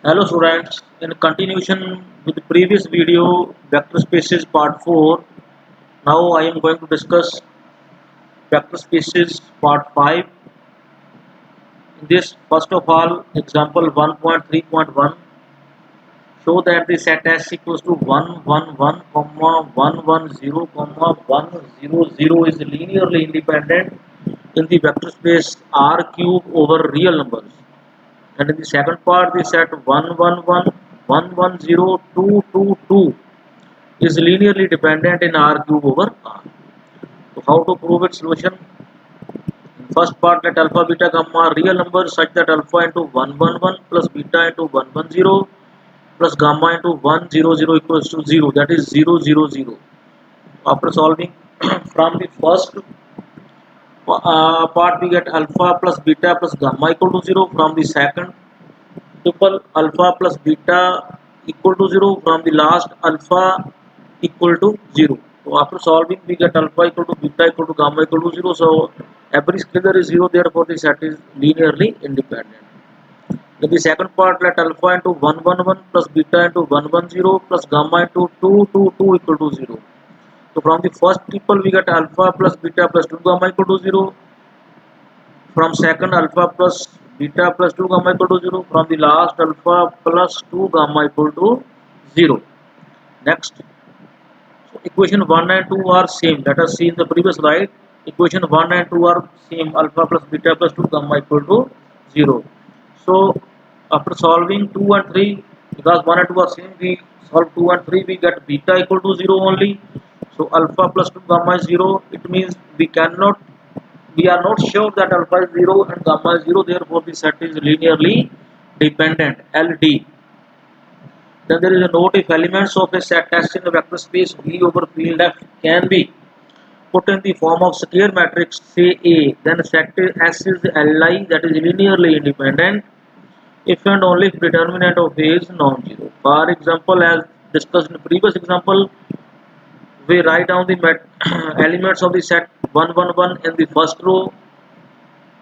Hello students, in continuation with the previous video vector spaces part 4, now I am going to discuss vector spaces part 5. In this, first of all, example 1.3.1, show that the set S equals to 111, comma 110, comma 100 is linearly independent in the vector space R cube over real numbers. And in the second part, the set 111, 110, 222 is linearly dependent in R cube over R. So how to prove its solution? In first part, let alpha, beta, gamma are real numbers such that alpha into 111 plus beta into 110 plus gamma into 100 equals to 0. That is 000. After solving from the first part, we get alpha plus beta plus gamma equal to 0. From the second tuple, alpha plus beta equal to 0. From the last, alpha equal to 0. So after solving, we get alpha equal to beta equal to gamma equal to 0. So every scalar is 0, therefore the set is linearly independent. In the second part, let alpha into 111 plus beta into 110 plus gamma into 222 equal to 0. So from the first tuple, we get alpha plus beta plus 2 gamma equal to 0. From second, alpha plus beta plus 2 gamma equal to 0. From the last, alpha plus 2 gamma equal to 0. Next, so equation 1 and 2 are same. Let us see in the previous slide. Equation 1 and 2 are same. Alpha plus beta plus 2 gamma equal to 0. So after solving 2 and 3, because 1 and 2 are same, we solve 2 and 3, we get beta equal to 0 only. So alpha plus 2 gamma is 0. It means we are not sure that alpha is 0 and gamma is 0, therefore the set is linearly dependent, LD. Then there is a note: if elements of a set S in a vector space V over field F can be put in the form of square matrix say A, then set S is Li, that is linearly independent if and only if determinant of A is non-zero. For example, as discussed in the previous example, we write down the elements of the set 111 in the first row,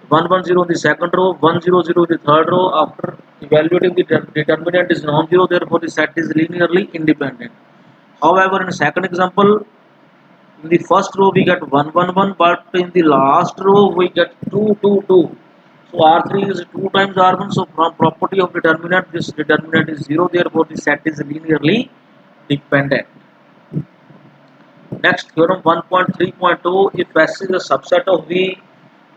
110 in the second row, 100 in the third row. After evaluating the determinant is non-zero, therefore the set is linearly independent. However, in the second example, in the first row we get 111, but in the last row we get 222. So R3 is 2 times R1. So from property of determinant, this determinant is 0, therefore the set is linearly dependent. Next, theorem 1.3.2, if S is a subset of V,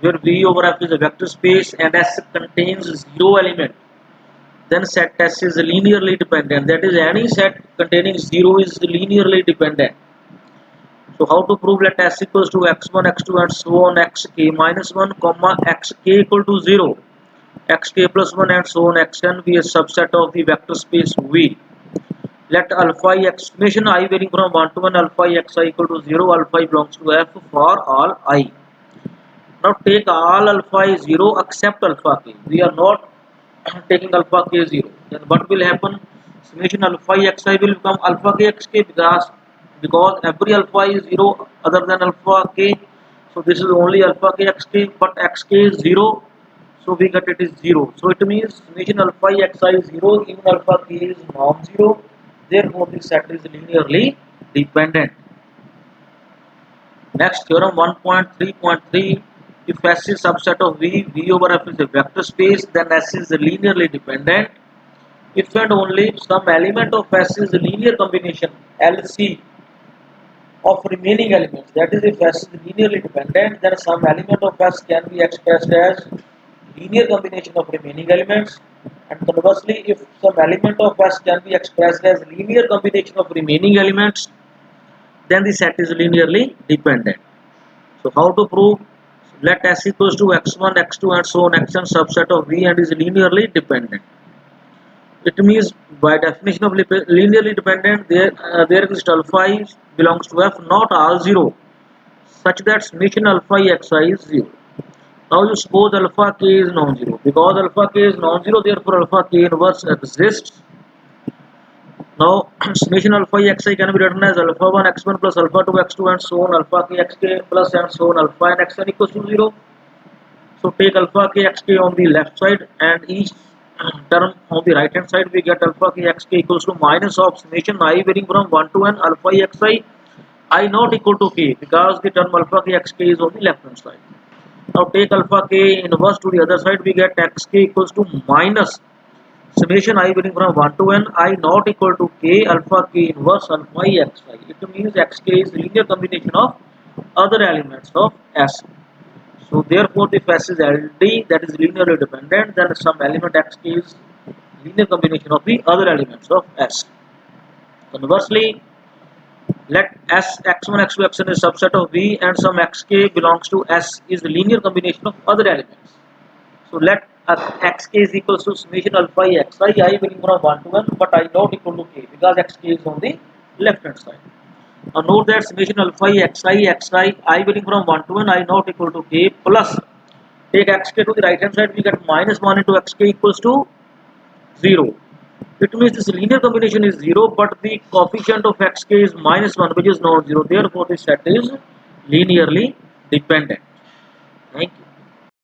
where V over F is a vector space and S contains 0 element, then set S is linearly dependent. That is, any set containing 0 is linearly dependent. So how to prove? Let S equals to x1, x2 and so on xk minus 1, comma xk equal to 0, xk plus 1 and so on xn be a subset of the vector space V. Let alpha I exclamation I varying from 1 to 1, alpha I xi equal to 0, alpha I belongs to F for all I. Now take all alpha is 0 except alpha k. We are not taking alpha k 0. Then what will happen? Summation alpha xi will become alpha k xk, because every alpha is 0 other than alpha k. So this is only alpha k xk, but xk is 0. So we get it is 0. So it means summation alpha xi is 0, even alpha k is non-zero. Therefore the set is linearly dependent. Next, theorem 1.3.3, if S is subset of V, V over F is a vector space, then S is linearly dependent. If and only if some element of S is a linear combination LC of remaining elements, that is, if S is linearly dependent, then some element of S can be expressed as linear combination of remaining elements. And conversely, if some element of S can be expressed as linear combination of remaining elements, then the set is linearly dependent. So how to prove? Let S equals to x1, x2 and so on xn subset of V and is linearly dependent. It means by definition of linearly dependent, there exists alpha I belongs to F, not all 0, such that summation alpha I xi is 0. Now you suppose alpha k is non-zero. Because alpha k is non-zero, therefore alpha k inverse exists. Now summation alpha I xi can be written as alpha 1 x1 plus alpha 2 x2 and so on alpha k xk plus and so on alpha n xn equals to 0. So take alpha k xk on the left side and each term on the right hand side we get alpha k xk equals to minus of summation I varying from 1 to n alpha xi I not equal to k because the term alpha k xk is on the left hand side. Now take alpha k inverse to the other side, we get xk equals to minus summation I varying from 1 to n I not equal to k alpha k inverse alpha xi. It means xk is linear combination of other elements of S. So therefore if S is LD, that is linearly dependent, then some element xk is linear combination of the other elements of S. Conversely, let S x1 x2 xn is subset of V and some xk belongs to S is the linear combination of other elements. So let xk is equals to summation alpha xi I varying from 1 to n, but I not equal to k because xk is on the left hand side. Now note that summation alpha xi I varying from 1 to n I not equal to k plus take xk to the right hand side, we get minus 1 into xk equals to 0. It means this linear combination is 0, but the coefficient of xk is minus 1, which is non-zero. Therefore, this set is linearly dependent. Thank you.